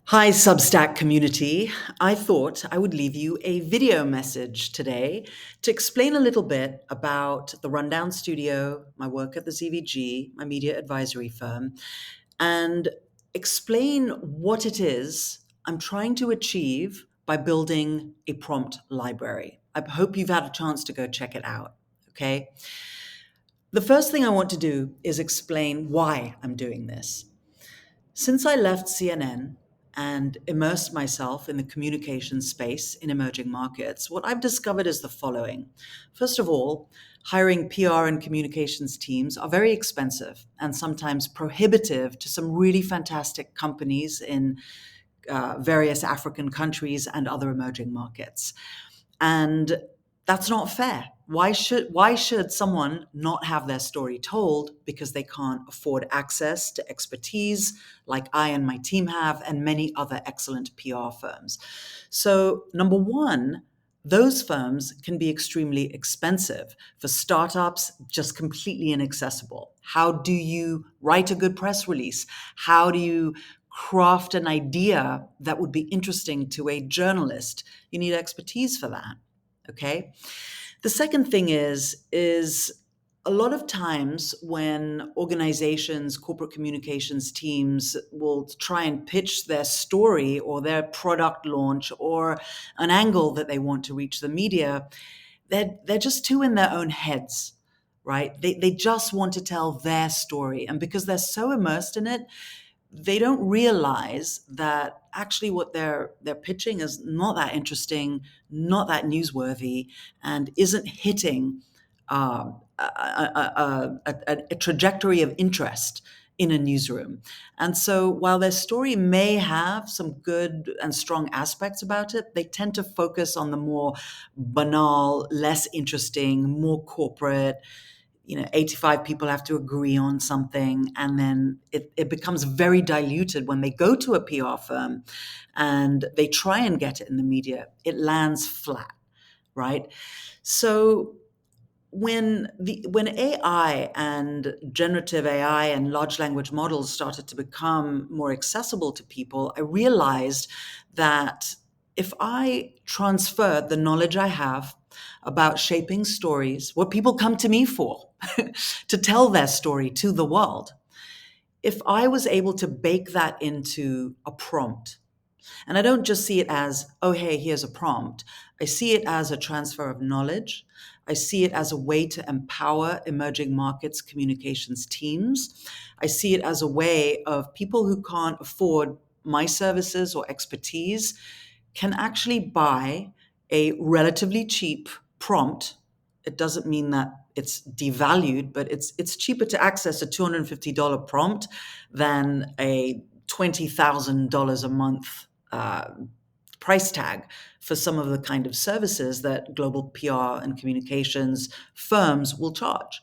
Hi, Substack community. I thought I would leave you a video message today to explain a little bit about the Rundown Studio, my work at the ZVG, my media advisory firm, and explain what it is I'm trying to achieve by building a prompt library. I hope you've had a chance to go check it out. Okay. The first thing I want to do is explain why I'm doing this. Since I left CNN and immersed myself in the communication space in emerging markets, what I've discovered is the following. First of all, hiring PR and communications teams are very expensive and sometimes prohibitive to some really fantastic companies in various African countries and other emerging markets. And that's not fair. Why should someone not have their story told because they can't afford access to expertise like I and my team have and many other excellent PR firms? So, number one, those firms can be extremely expensive. For startups, just completely inaccessible. How do you write a good press release? How do you craft an idea that would be interesting to a journalist? You need expertise for that. Okay. The second thing is a lot of times when organizations, corporate communications teams will try and pitch their story or their product launch or an angle that they want to reach the media, they're just too in their own heads, right? They just want to tell their story. And because they're so immersed in it, they don't realize that actually what they're pitching is not that interesting, not that newsworthy, and isn't hitting a trajectory of interest in a newsroom. And so while their story may have some good and strong aspects about it, they tend to focus on the more banal, less interesting, more corporate, 85 people have to agree on something, and then it becomes very diluted when they go to a PR firm and they try and get it in the media. It lands flat, right? So when AI and generative AI and large language models started to become more accessible to people, I realized that if I transfer the knowledge I have about shaping stories, what people come to me for, to tell their story to the world, if I was able to bake that into a prompt, and I don't just see it as, oh, hey, here's a prompt. I see it as a transfer of knowledge. I see it as a way to empower emerging markets communications teams. I see it as a way of people who can't afford my services or expertise can actually buy a relatively cheap prompt. It doesn't mean that it's devalued, but it's cheaper to access a $250 prompt than a $20,000 a month uh, price tag for some of the kind of services that global PR and communications firms will charge.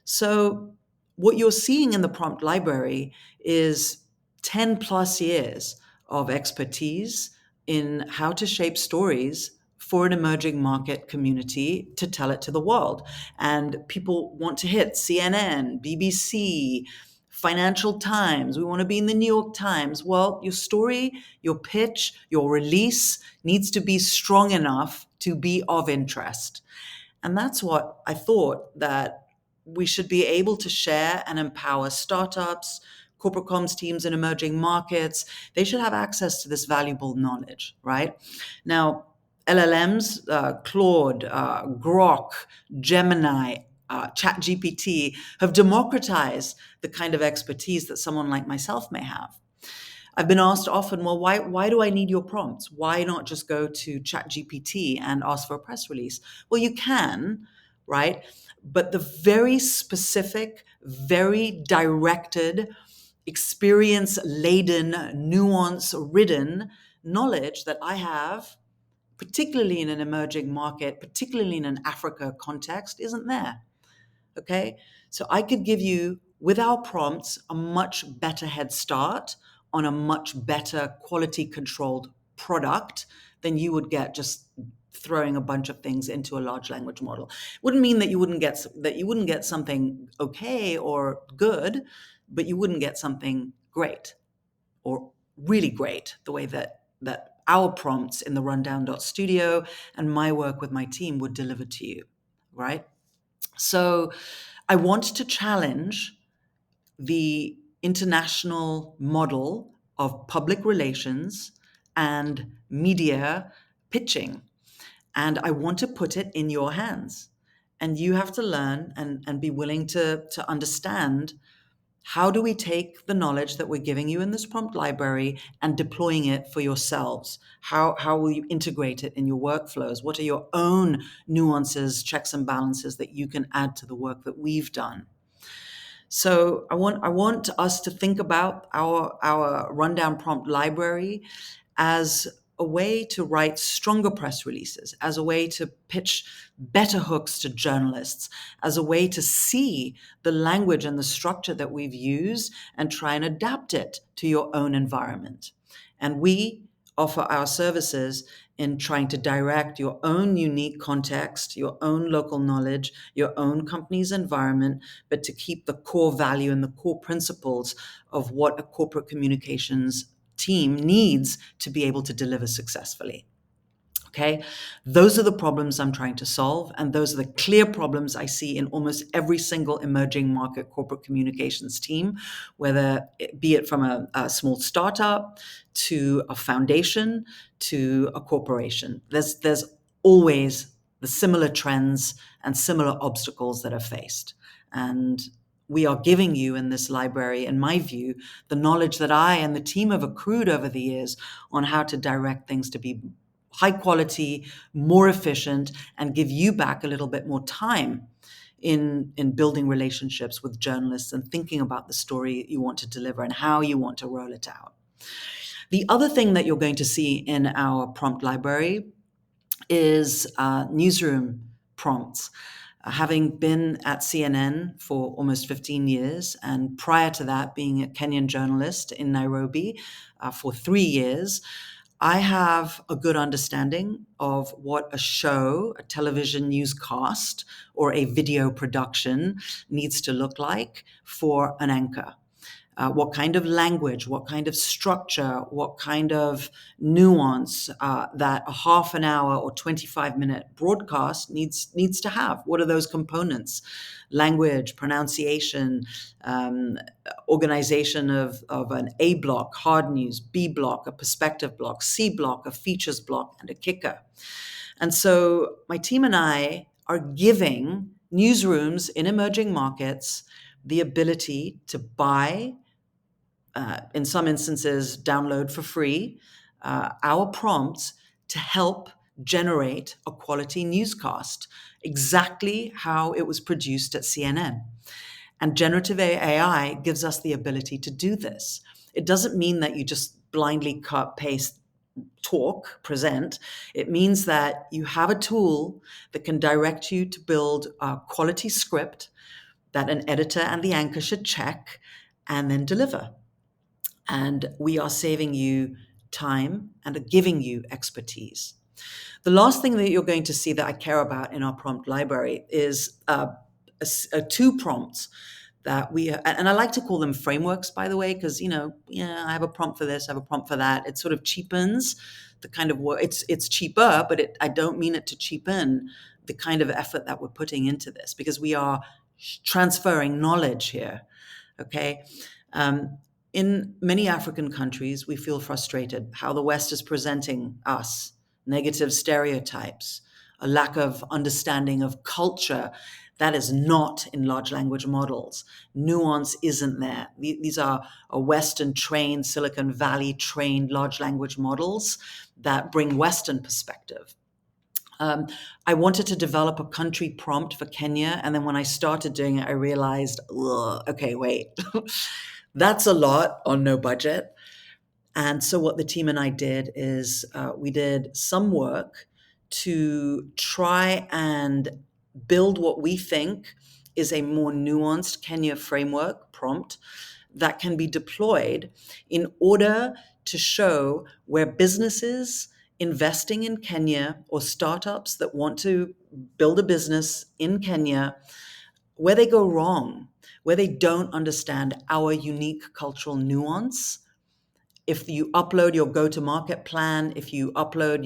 So, what you're seeing in the prompt library is 10 plus years of expertise in how to shape stories for an emerging market community to tell it to the world. And people want to hit CNN, BBC, Financial Times. We want to be in the New York Times. Well, your story, your pitch, your release needs to be strong enough to be of interest. And that's what I thought that we should be able to share and empower startups, corporate comms teams in emerging markets. They should have access to this valuable knowledge, right? Now, LLMs, Claude, Grok, Gemini, ChatGPT have democratized the kind of expertise that someone like myself may have. I've been asked often, well, why do I need your prompts? Why not just go to ChatGPT and ask for a press release? Well, you can, right? But the very specific, very directed, experience laden, nuance ridden knowledge that I have, particularly in an emerging market, particularly in an Africa context, isn't there. Okay. So I could give you, with our prompts, a much better head start on a much better quality controlled product than you would get just throwing a bunch of things into a large language model. Wouldn't mean that you wouldn't get something okay or good, but you wouldn't get something great or really great the way that our prompts in the rundown.studio and my work with my team would deliver to you, right? So I want to challenge the international model of public relations and media pitching. And I want to put it in your hands. And you have to learn and be willing to understand, how do we take the knowledge that we're giving you in this prompt library and deploying it for yourselves? How will you integrate it in your workflows? What are your own nuances, checks and balances that you can add to the work that we've done? So I want us to think about our rundown prompt library as a way to write stronger press releases, as a way to pitch better hooks to journalists, as a way to see the language and the structure that we've used and try and adapt it to your own environment. And we offer our services in trying to direct your own unique context, your own local knowledge, your own company's environment, but to keep the core value and the core principles of what a corporate communications team needs to be able to deliver successfully. Okay, those are the problems I'm trying to solve, and those are the clear problems I see in almost every single emerging market corporate communications team, whether it be it from a small startup to a foundation to a corporation. There's always the similar trends and similar obstacles that are faced, and we are giving you in this library, in my view, the knowledge that I and the team have accrued over the years on how to direct things to be high quality, more efficient, and give you back a little bit more time in building relationships with journalists and thinking about the story you want to deliver and how you want to roll it out. The other thing that you're going to see in our prompt library is newsroom prompts. Having been at CNN for almost 15 years, and prior to that, being a Kenyan journalist in Nairobi for 3 years, I have a good understanding of what a show, a television newscast, or a video production needs to look like for an anchor. What kind of language, what kind of structure, what kind of nuance that a half an hour or 25-minute broadcast needs to have. What are those components? Language, pronunciation, organization of an A block, hard news, B block, a perspective block, C block, a features block, and a kicker. And so my team and I are giving newsrooms in emerging markets the ability to buy, in some instances, download for free, our prompts to help generate a quality newscast, exactly how it was produced at CNN. And generative AI gives us the ability to do this. It doesn't mean that you just blindly cut, paste, talk, present. It means that you have a tool that can direct you to build a quality script that an editor and the anchor should check and then deliver. And we are saving you time and are giving you expertise. The last thing that you're going to see that I care about in our prompt library is two prompts that we, and I like to call them frameworks, by the way, because, yeah, I have a prompt for this, I have a prompt for that. It sort of cheapens the kind of work. It's cheaper, but I don't mean it to cheapen the kind of effort that we're putting into this, because we are transferring knowledge here. Okay. In many African countries, we feel frustrated how the West is presenting us, negative stereotypes, a lack of understanding of culture that is not in large language models. Nuance isn't there. These are Western trained, Silicon Valley trained large language models that bring Western perspective. I wanted to develop a country prompt for Kenya. And then when I started doing it, I realized, okay, wait, that's a lot on no budget. And so what the team and I did is we did some work to try and build what we think is a more nuanced Kenya framework prompt that can be deployed in order to show where businesses investing in Kenya or startups that want to build a business in Kenya, where they go wrong, where they don't understand our unique cultural nuance if you upload your go-to-market plan, if you upload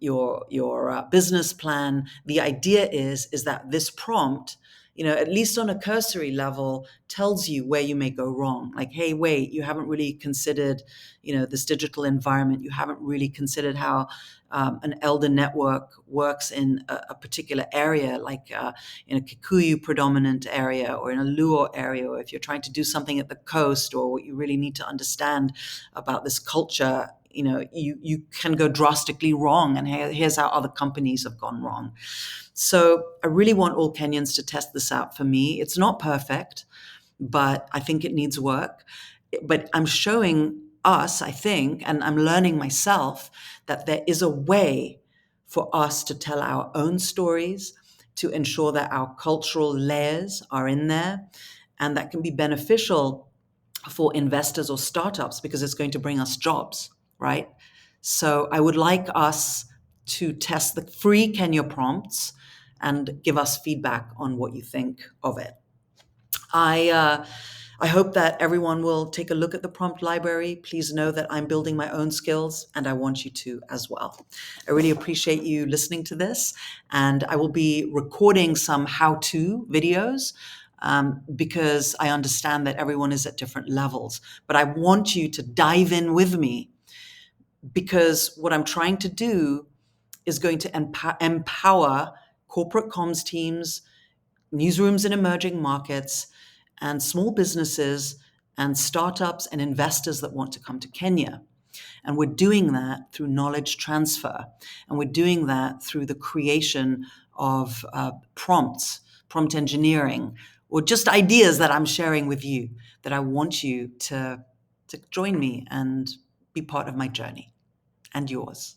your business plan, the idea is that this prompt, at least on a cursory level, tells you where you may go wrong. Like, hey, wait, you haven't really considered, this digital environment. You haven't really considered how an elder network works in a particular area, like in a Kikuyu predominant area or in a Luo area, or if you're trying to do something at the coast, or what you really need to understand about this culture, you can go drastically wrong. And here's how other companies have gone wrong. So I really want all Kenyans to test this out for me. It's not perfect, but I think it needs work. But I'm showing us, I think, and I'm learning myself, that there is a way for us to tell our own stories, to ensure that our cultural layers are in there, and that can be beneficial for investors or startups because it's going to bring us jobs, right? So I would like us to test the free Kenya prompts and give us feedback on what you think of it. I hope that everyone will take a look at the prompt library. Please know that I'm building my own skills, and I want you to as well. I really appreciate you listening to this, and I will be recording some how-to videos because I understand that everyone is at different levels. But I want you to dive in with me, because what I'm trying to do is going to empower corporate comms teams, newsrooms in emerging markets, and small businesses and startups and investors that want to come to Kenya. And we're doing that through knowledge transfer. And we're doing that through the creation of prompts, prompt engineering, or just ideas that I'm sharing with you that I want you to join me and be part of my journey and yours.